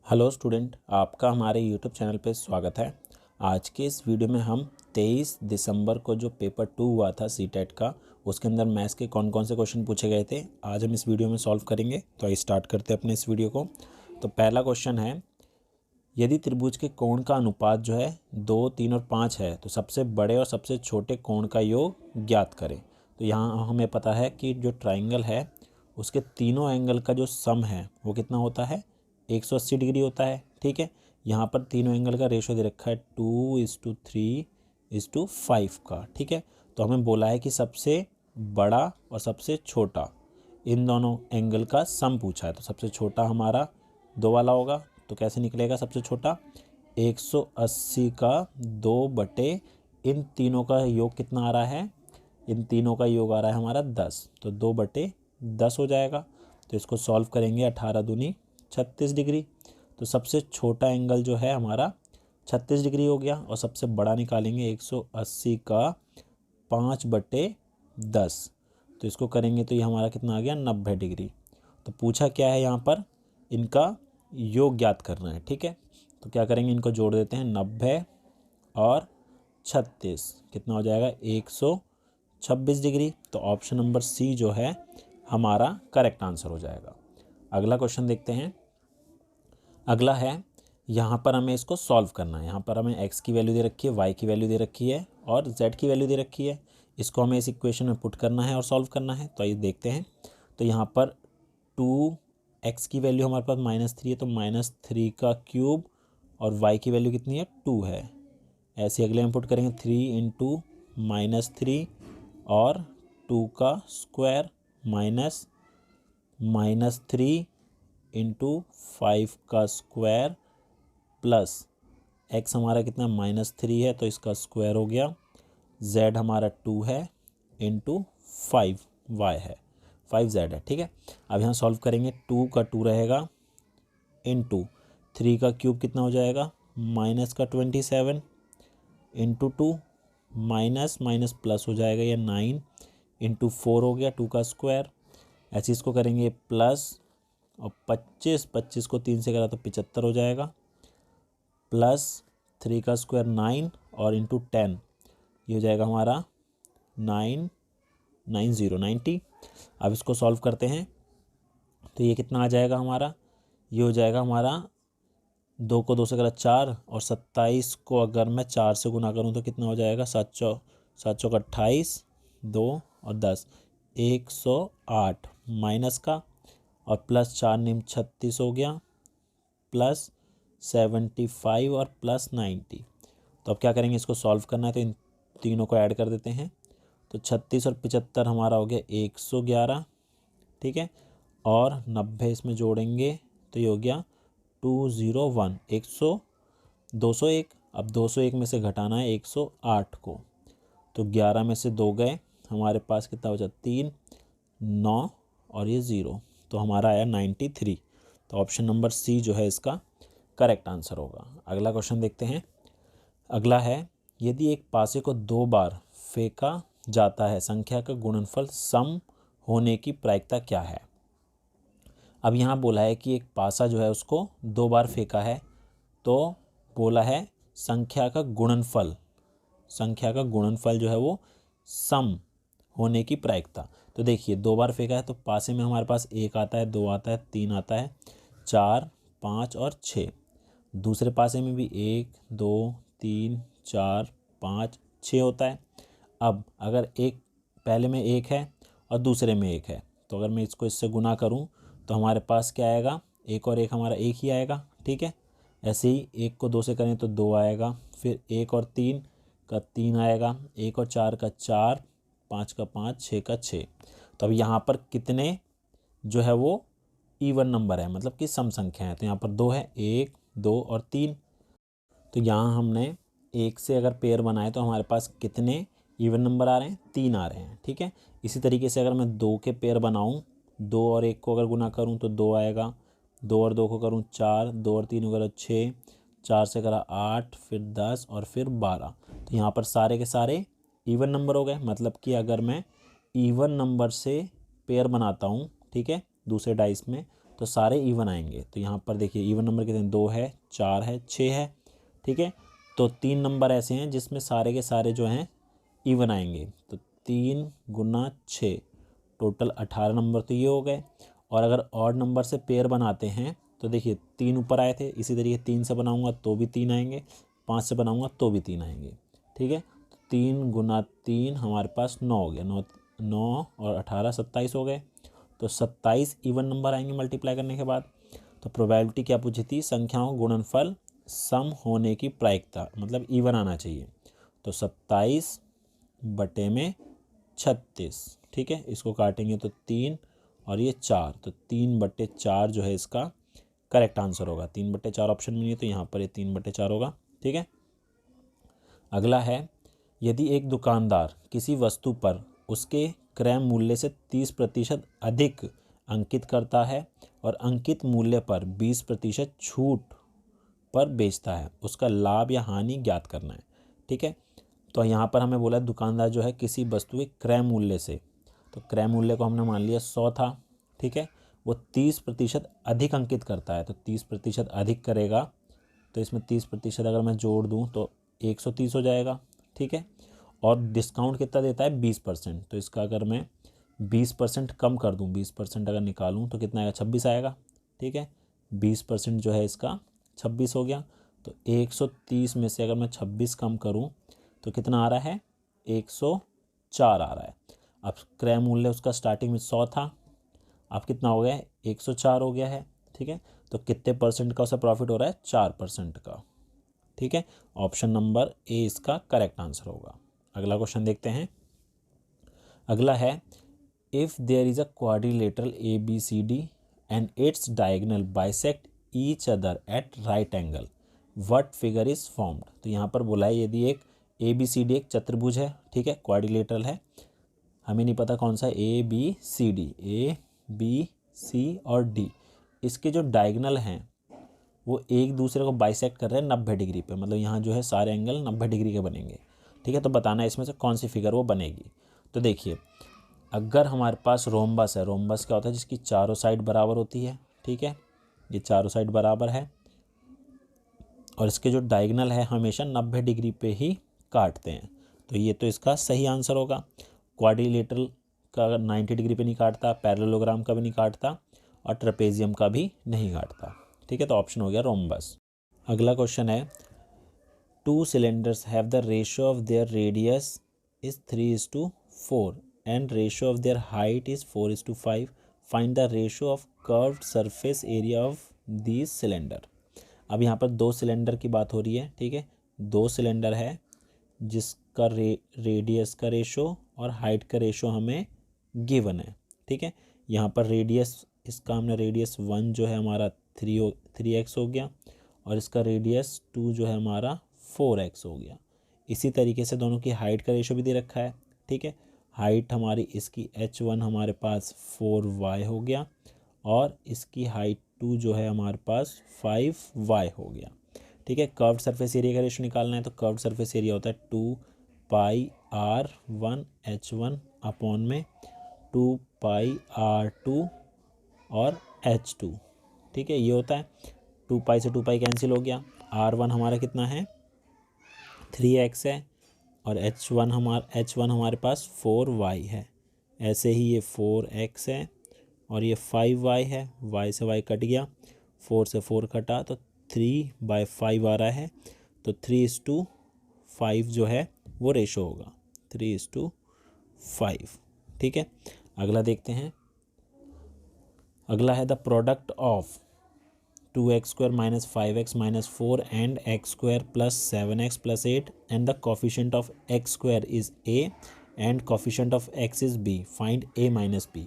Hello student, आपका हमारे YouTube channel पे स्वागत है। आज के इस वीडियो में हम 23 दिसंबर को जो पेपर 2 हुआ था सीटेट का, उसके अंदर मैथ्स के कौन कौन से क्वेश्चन पूछे गए थे आज हम इस वीडियो में सॉल्व करेंगे। तो आइए स्टार्ट करते हैं अपने इस वीडियो को। तो पहला क्वेश्चन है, यदि त्रिभुज के कोण का अनुपात जो है 2, 3 और 5 है तो सबसे बड़े और सबसे छोटे कोण का योग ज्ञात करें। तो यहाँ हमें पता है कि जो ट्राइंगल है उसके तीनों एंगल का जो सम है वो कितना होता है, 180 डिग्री होता है। ठीक है, यहाँ पर तीनों एंगल का रेशो दे रखा है 2:3:5 का। ठीक है, तो हमें बोला है कि सबसे बड़ा और सबसे छोटा इन दोनों एंगल का सम पूछा है। तो सबसे छोटा हमारा 2 वाला होगा। तो कैसे निकलेगा सबसे छोटा, 180 का 2 बटे इन तीनों का योग कितना आ रहा है, इन तीनों का योग आ रहा है हमारा 10। तो 2/10 हो जाएगा। तो इसको सॉल्व करेंगे, 18 दूनी 36 डिग्री। तो सबसे छोटा एंगल जो है हमारा 36 डिग्री हो गया और सबसे बड़ा निकालेंगे 180 का 5/10। तो इसको करेंगे तो ये हमारा कितना आ गया, 90 डिग्री। तो पूछा क्या है यहाँ पर, इनका योग ज्ञात करना है। ठीक है, तो क्या करेंगे, इनको जोड़ देते हैं, 90 और 36 कितना हो जाएगा, 126 डिग्री। तो ऑप्शन नंबर सी जो है हमारा करेक्ट आंसर हो जाएगा। अगला क्वेश्चन देखते हैं। अगला है, यहाँ पर हमें इसको सॉल्व करना है। यहाँ पर हमें x की वैल्यू दे रखी है, y की वैल्यू दे रखी है और z की वैल्यू दे रखी है। इसको हमें इस इक्वेशन में पुट करना है और सॉल्व करना है। तो आइए देखते हैं। तो यहाँ पर 2x की वैल्यू हमारे पास -3 है, तो -3 का क्यूब और y की वैल्यू कितनी है, 2 है। ऐसे अगले में पुट करेंगे, 3 × -3 और 2 का स्क्वायर -3 × 5 का स्क्वायर प्लस x हमारा कितना -3 है तो इसका स्क्वायर हो गया, z हमारा 2 है इंटू 5y है, 5z है। ठीक है, अब यहाँ सॉल्व करेंगे, 2 का 2 रहेगा इंटू 3 का क्यूब कितना हो जाएगा, -27 इंटू 2 माइनस प्लस हो जाएगा, ये 9 इंटू 4 हो गया, 2 का स्क्वायर। ऐसे इसको करेंगे प्लस और 25 को 3 से करा तो 75 हो जाएगा, प्लस 3 का स्क्वायर 9 और इंटू 10 ये हो जाएगा हमारा 90। अब इसको सॉल्व करते हैं तो ये कितना आ जाएगा हमारा, ये हो जाएगा हमारा 2 को 2 से करा 4 और 27 को अगर मैं 4 से गुना करूँ तो कितना हो जाएगा, 7 चौक 28, 2 और 10, 108 माइनस का और प्लस 4 निम 36 हो गया, प्लस 75 और प्लस 90। तो अब क्या करेंगे, इसको सॉल्व करना है तो इन तीनों को ऐड कर देते हैं। तो 36 और 75 हमारा हो गया 111। ठीक है, और 90 इसमें जोड़ेंगे तो ये हो गया 201, 201। अब 201 में से घटाना है 108 को, तो 11 में से 2 गए, हमारे पास कितना बचा, 3, 9 और ये 0, तो हमारा आया 93। तो ऑप्शन नंबर सी जो है इसका करेक्ट आंसर होगा। अगला क्वेश्चन देखते हैं। अगला है, यदि एक पासे को 2 बार फेंका जाता है, संख्या का गुणनफल सम होने की प्रायिकता क्या है। अब यहाँ बोला है कि एक पासा जो है उसको 2 बार फेंका है, तो बोला है संख्या का गुणनफल जो है वो सम होने की प्रायिकता। तो देखिए 2 बार फेंका है तो पासे में हमारे पास 1 आता है, 2 आता है, 3 आता है, 4, 5 और 6। दूसरे पासे में भी 1, 2, 3, 4, 5, 6 होता है। अब अगर एक पहले में 1 है और दूसरे में 1 है, तो अगर मैं इसको इससे गुना करूं तो हमारे पास क्या आएगा, 1 और 1 हमारा 1 ही आएगा। ठीक है, ऐसे ही 1 को 2 से करें तो 2 आएगा, फिर 1 और 3 का 3 आएगा, 1 और 4 का 4, 5 का 5, 6 का 6। तो अब यहाँ पर कितने जो है वो इवन नंबर है, मतलब कि सम संख्या है। तो यहाँ पर 2 है, 1, 2 और 3। तो यहाँ हमने 1 से अगर पेयर बनाए तो हमारे पास कितने इवन नंबर आ रहे हैं, 3 आ रहे हैं। ठीक है, इसी तरीके से अगर मैं 2 के पेयर बनाऊँ, 2 और 1 को अगर गुना करूँ तो 2 आएगा, 2 और 2 को करूँ 4, 2 और 3 को करूँ 6, 4 से करा 8, फिर 10 और फिर 12। तो यहाँ पर सारे के सारे इवन नंबर हो गए। मतलब कि अगर मैं इवन नंबर से पेयर बनाता हूँ, ठीक है, दूसरे डाइस में, तो सारे इवन आएंगे। तो यहाँ पर देखिए इवन नंबर कितने, 2 है, 4 है, 6 है, ठीक है। तो 3 नंबर ऐसे हैं जिसमें सारे के सारे जो हैं इवन आएंगे। तो 3 गुना 6 टोटल 18 नंबर तो ये हो गए। और अगर ऑड नंबर से पेयर बनाते हैं तो देखिए 3 ऊपर आए थे, इसी तरीके 3 से बनाऊंगा तो भी 3 आएंगे, 5 से बनाऊंगा तो भी 3 आएंगे, ठीक है। तो 3 गुना 3 हमारे पास 9 हो गया, 9 और 18 27 हो गए। तो 27 इवन नंबर आएंगे मल्टीप्लाई करने के बाद। तो प्रोबेबिलिटी क्या पूछी थी, संख्याओं गुणनफल सम होने की प्रायिकता, मतलब इवन आना चाहिए। तो 27 बटे में 36, ठीक है। इसको काटेंगे तो 3 और ये 4, तो 3/4 जो है इसका करेक्ट आंसर होगा। 3/4 ऑप्शन में नहीं है तो यहाँ पर ये 3/4 होगा, ठीक है। अगला है, यदि एक दुकानदार किसी वस्तु पर उसके क्रय मूल्य से 30% अधिक अंकित करता है और अंकित मूल्य पर 20% छूट पर बेचता है, उसका लाभ या हानि ज्ञात करना है, ठीक है। तो यहाँ पर हमें बोला दुकानदार जो है किसी वस्तु के क्रय मूल्य से, तो क्रय मूल्य को हमने मान लिया 100 था, ठीक है। वो 30% अधिक अंकित करता है, तो 30% अधिक करेगा तो इसमें 30% अगर मैं जोड़ दूँ तो 130 हो जाएगा, ठीक है। और डिस्काउंट कितना देता है, 20%, तो इसका अगर मैं 20% कम कर दूँ, 20% अगर निकालूँ तो कितना आएगा, 26 आएगा, ठीक है। 20% जो है इसका 26 हो गया। तो 130 में से अगर मैं 26 कम करूँ तो कितना आ रहा है, 104 आ रहा है। अब क्रय मूल्य उसका स्टार्टिंग में 100 था, अब कितना हो गया है, 104 हो गया है, ठीक है। तो कितने परसेंट का उसे प्रॉफिट हो रहा है, 4% का, ठीक है। ऑप्शन नंबर ए इसका करेक्ट आंसर होगा। अगला क्वेश्चन देखते हैं। अगला है, if there is a quadrilateral ABCD and its diagonal bisect each other at right angle, what figure is formed. तो यहाँ पर बोला है यदि एक ABCD एक चतुर्भुज है, ठीक है, क्वाड्रिलेटरल है, हमें नहीं पता कौन सा ABCD, ABC और D, इसके जो डायगोनल हैं वो एक दूसरे को बाइसेक्ट कर रहे हैं 90 डिग्री पे, मतलब यहाँ जो है सारे एंगल 90 डिग्री के बनेंगे, ठीक है। तो बताना है इसमें से कौन सी फिगर वो बनेगी। तो देखिए अगर हमारे पास रोम्बस है, रोम्बस क्या होता है, जिसकी चारों साइड बराबर होती है, ठीक है, ये चारों साइड बराबर है और इसके जो डायगोनल है हमेशा 90 डिग्री पे ही काटते हैं, तो ये तो इसका सही आंसर होगा। क्वाड्रिलेटरल का 90 डिग्री पे नहीं काटता, पैरेललोग्राम का भी नहीं काटता और ट्रेपेजियम का भी नहीं काटता, ठीक है। तो ऑप्शन हो गया रोम्बस। अगला क्वेश्चन है, 2 cylinders have the ratio of their radius is 3:4 and ratio of their height is 4:5. Find the ratio of curved surface area of these cylinder. अब यहाँ पर 2 सिलेंडर की बात हो रही है, ठीक है। 2 सिलेंडर है जिसका रेडियस का रेशो और हाइट का रेशो हमें गिवन है, ठीक है। यहाँ पर रेडियस, इसका हमने रेडियस 1 जो है हमारा 3x हो गया और इसका रेडियस 2 जो है हमारा 4x हो गया। इसी तरीके से दोनों की हाइट का रेशो भी दे रखा है, ठीक है। हाइट हमारी इसकी h1 हमारे पास 4y हो गया और इसकी हाइट 2 जो है हमारे पास 5y हो गया, ठीक है। कर्व्ड सरफेस एरिया का रेशो निकालना है तो कर्व्ड सरफेस एरिया होता है 2πr1h1 अपॉन में 2πr2 और h2, ठीक है, ये होता है। 2π से 2π कैंसिल हो गया, r1 हमारा कितना है 3x है और h1 हमारे पास 4y है, ऐसे ही ये 4x है और ये 5y है, y से y कट गया, 4 से 4 कटा तो 3/5 आ रहा है। तो 3:5 जो है वो रेशो होगा, 3:5, ठीक है। अगला देखते हैं। अगला है the product of 2x² - 5x - 4 and x² + 7x + 8 and the coefficient of x² is a and coefficient of x is b, find a - b।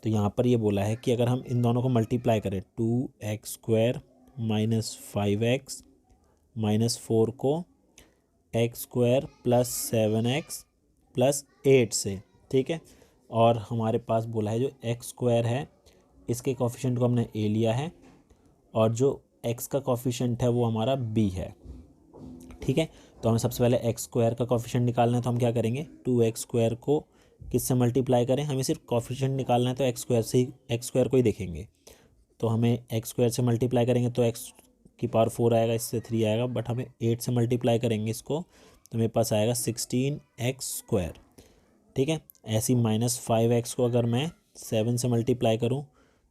तो यहाँ पर ये बोला है कि अगर हम इन दोनों को मल्टीप्लाई करें 2x² - 5x - 4 को x² + 7x + 8 से, ठीक है, और हमारे पास बोला है जो x² है इसके कोफिशिएंट को हमने a लिया है और जो x का कोफिशिएंट है वो हमारा b है, ठीक है। तो हमें सबसे पहले x² का कोफिशिएंट निकालना है तो हम क्या करेंगे, 2x² को किससे मल्टीप्लाई करें, हमें सिर्फ कोफिशिएंट निकालना है तो x² से ही x² को ही देखेंगे। तो हमें एक्स स्क्वायर से मल्टीप्लाई करेंगे तो एक्स की पावर 4 आएगा, इससे 3 आएगा, बट हमें 8 से मल्टीप्लाई करेंगे इसको तो मेरे पास आएगा 16x²। ठीक है, ऐसी -5x को अगर मैं 7 से मल्टीप्लाई करूं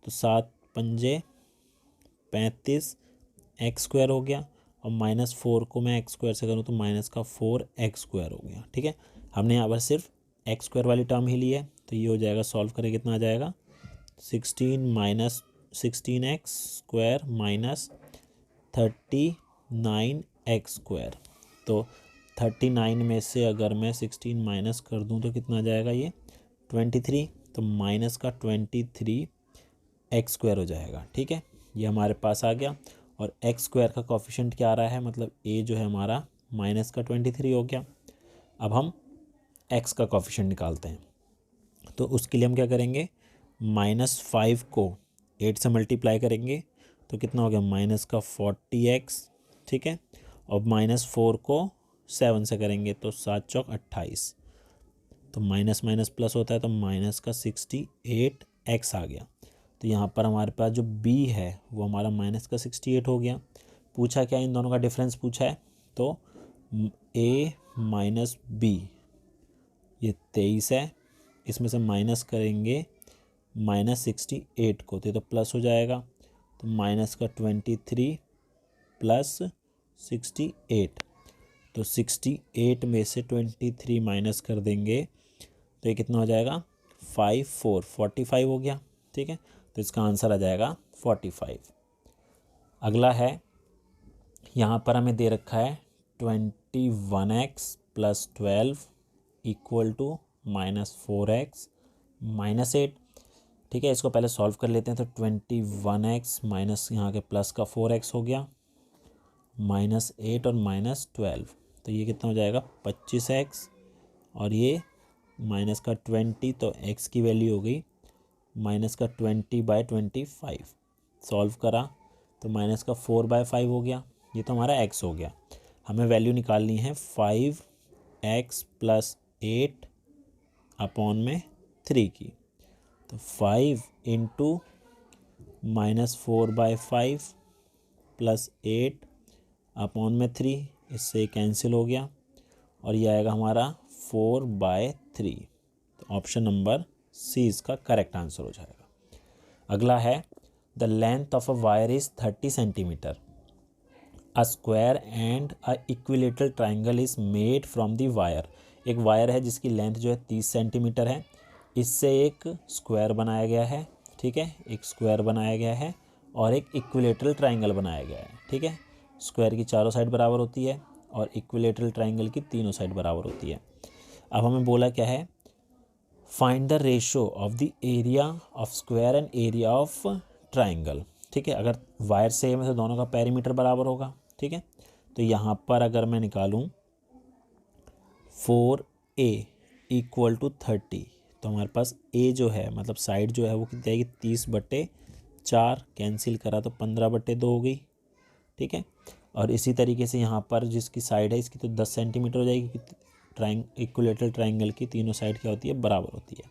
तो 7 पंजे 35x² हो गया, और -4 को मैं x² से करूं तो -4x² हो गया। ठीक है, हमने यहाँ पर सिर्फ x² वाली टर्म ही ली है, तो ये हो जाएगा, सॉल्व करें कितना आ जाएगा 16x² माइनस 39x²। तो 39 में से अगर मैं 16 माइनस कर दूं तो कितना आ जाएगा, ये 23, तो माइनस का 23x² हो जाएगा। ठीक है, ये हमारे पास आ गया, और x² का कोफिशिएंट क्या आ रहा है, मतलब a जो है हमारा माइनस का 23 हो गया। अब हम x का कोफिशिएंट निकालते हैं, तो उसके लिए हम क्या करेंगे, -5 को 8 से मल्टीप्लाई करेंगे तो कितना हो गया, माइनस का 40x। ठीक है, और -4 को 7 से करेंगे तो 7 चौक 28, तो माइनस माइनस प्लस होता है तो माइनस का 68x आ गया। तो यहाँ पर हमारे पास जो b है वो हमारा माइनस का 68 हो गया। पूछा क्या, इन दोनों का डिफरेंस पूछा है, तो a माइनस b ये 23 है, इसमें से माइनस करेंगे -68 को, तो ये तो प्लस हो जाएगा, तो माइनस का 23 प्लस 68, तो 68 में से 23 माइनस कर देंगे तो ये कितना हो जाएगा 45 हो गया। ठीक है, तो इसका आंसर आ जाएगा 45। अगला है, यहाँ पर हमें दे रखा है 21x + 12 इक्वल टू -4x - 8। ठीक है, इसको पहले सॉल्व कर लेते हैं, तो 21x माइनस यहाँ के प्लस का 4x हो गया, -8 और -12, तो ये कितना हो जाएगा 25x, और ये माइनस का 20, तो x की वैल्यू हो गई माइनस का 20/25। सॉल्व करा तो माइनस का 4/5 हो गया, ये तो हमारा x हो गया। हमें वैल्यू निकालनी है 5x + 8 अपॉन में 3 की, तो 5 इंटू -4/5 + 8 अपॉन में 3, इससे कैंसिल हो गया, और ये आएगा हमारा 4/3। तो ऑप्शन नंबर सी इसका करेक्ट आंसर हो जाएगा। अगला है, the length of a wire is 30 centimetre, a square and a equilateral triangle is made from the wire. एक वायर है जिसकी लेंथ जो है 30 सेंटीमीटर है, इससे एक स्क्वायर बनाया गया है। ठीक है, एक स्क्वायर बनाया गया है और एक इक्विलेटरल ट्राइंगल बनाया गया है। ठीक है, स्क्वायर की चारों साइड बराबर होती है और इक्विलेटरल ट्राइंगल की तीनों साइड बराबर होती है। अब हमें बोला क्या है, find the ratio of the area of square and area of triangle. ठीक है, अगर वायर सेम है तो दोनों का पेरीमीटर बराबर होगा। ठीक है, तो यहाँ पर अगर मैं निकालूँ 4a = 30, तो हमारे पास a जो है मतलब साइड जो है वो कितनी आएगी 30/4, कैंसिल करा तो 15/2 हो गई। ठीक है, और इसी तरीके से यहाँ पर जिसकी साइड है इसकी तो 10 सेंटीमीटर हो जाएगी, इक्विलेटरल ट्राइंगल की तीनों साइड क्या होती है, बराबर होती है।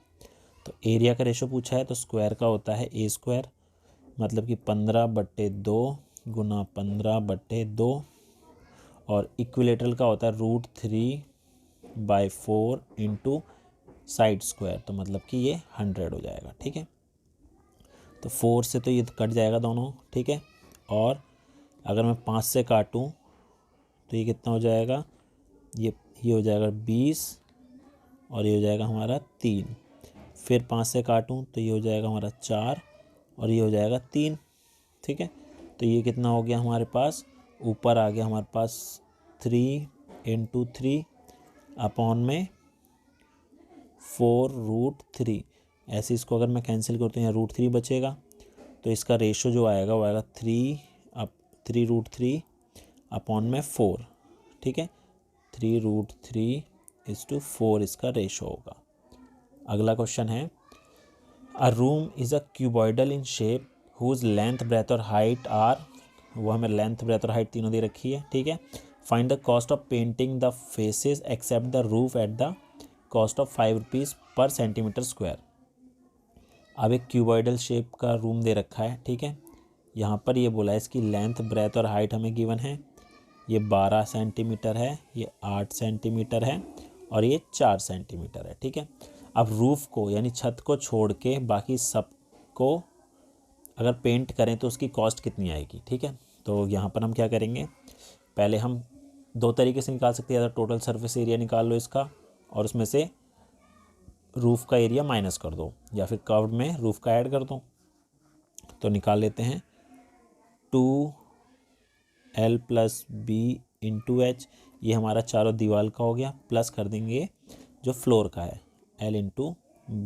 तो एरिया का रेशो पूछा है, तो स्क्वायर का होता है a², मतलब कि 15/2 गुना 15/2, और इक्विलेटरल का होता है √3/4 इंटू साइड स्क्वायर, तो मतलब कि ये 100 हो जाएगा। ठीक है, तो 4 से तो ये कट जाएगा दोनों। ठीक है, और अगर मैं 5 से काटूं तो ये कितना हो जाएगा, ये हो जाएगा 20, और ये हो जाएगा हमारा 3। फिर 5 से काटूं तो ये हो जाएगा हमारा 4, और ये हो जाएगा 3। ठीक है, तो ये कितना हो गया हमारे पास, ऊपर आ गया हमारे पास 3 × 3 अपॉन में 4√3। ऐसे इसको अगर मैं कैंसिल करता हूँ यहाँ √3 बचेगा, तो इसका रेशो जो आएगा वो आएगा 3√3 अपॉन में 4। ठीक है, 3√3:4 इसका रेशो होगा। अगला क्वेश्चन है, a room is a cuboidal in shape whose length breadth और हाइट आर, वो हमें लेंथ ब्रेथ और हाइट तीनों दे रखी है। ठीक है, find the cost of painting the faces except the roof at the cost of 5 rupees per centimetre square. अब एक क्यूबॉइडल शेप का रूम दे रखा है। ठीक है, यहाँ पर ये बोला है इसकी लेंथ, ब्रेथ और हाइट हमें गिवन है। ये 12 सेंटीमीटर है, ये 8 सेंटीमीटर है और ये 4 सेंटीमीटर है। ठीक है, अब रूफ़ को यानी छत को छोड़ के बाकी सब को अगर पेंट करें तो उसकी कॉस्ट कितनी आएगी। ठीक है, तो यहाँ पर हम क्या करेंगे, पहले हम दो तरीके से निकाल सकते हैं, या तो टोटल सरफेस एरिया निकाल लो इसका और उसमें से रूफ़ का एरिया माइनस कर दो, या फिर कर्व में रूफ़ का ऐड कर दो। तो निकाल लेते हैं 2L + B × H, ये हमारा चारों दीवार का हो गया, प्लस कर देंगे जो फ्लोर का है L ×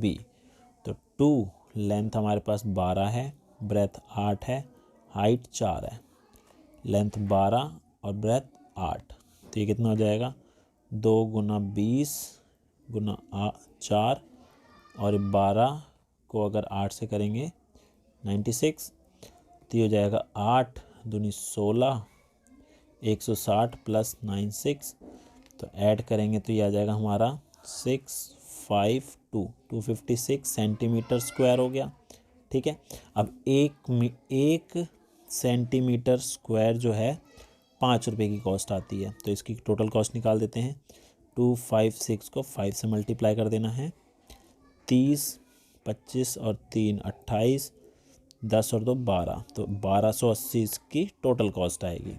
B। तो 2 लेंथ हमारे पास 12 है, ब्रेथ 8 है, हाइट 4 है। लेंथ 12 और ब्रेथ 8, तो ये कितना हो जाएगा 2 × 20 × 4 और 12 को अगर 8 से करेंगे 96, तो ये हो जाएगा 8 दूनी 16, 160 + 96, तो ऐड करेंगे तो ये आ जाएगा हमारा 256 सेंटीमीटर स्क्वायर हो गया। ठीक है, अब एक सेंटीमीटर स्क्वायर जो है 5 रुपये की कॉस्ट आती है, तो इसकी टोटल कॉस्ट निकाल देते हैं। 256 को 5 से मल्टीप्लाई कर देना है, 30, 25 और 3 28, 10 और 2 12, तो 1280 इसकी टोटल कॉस्ट आएगी।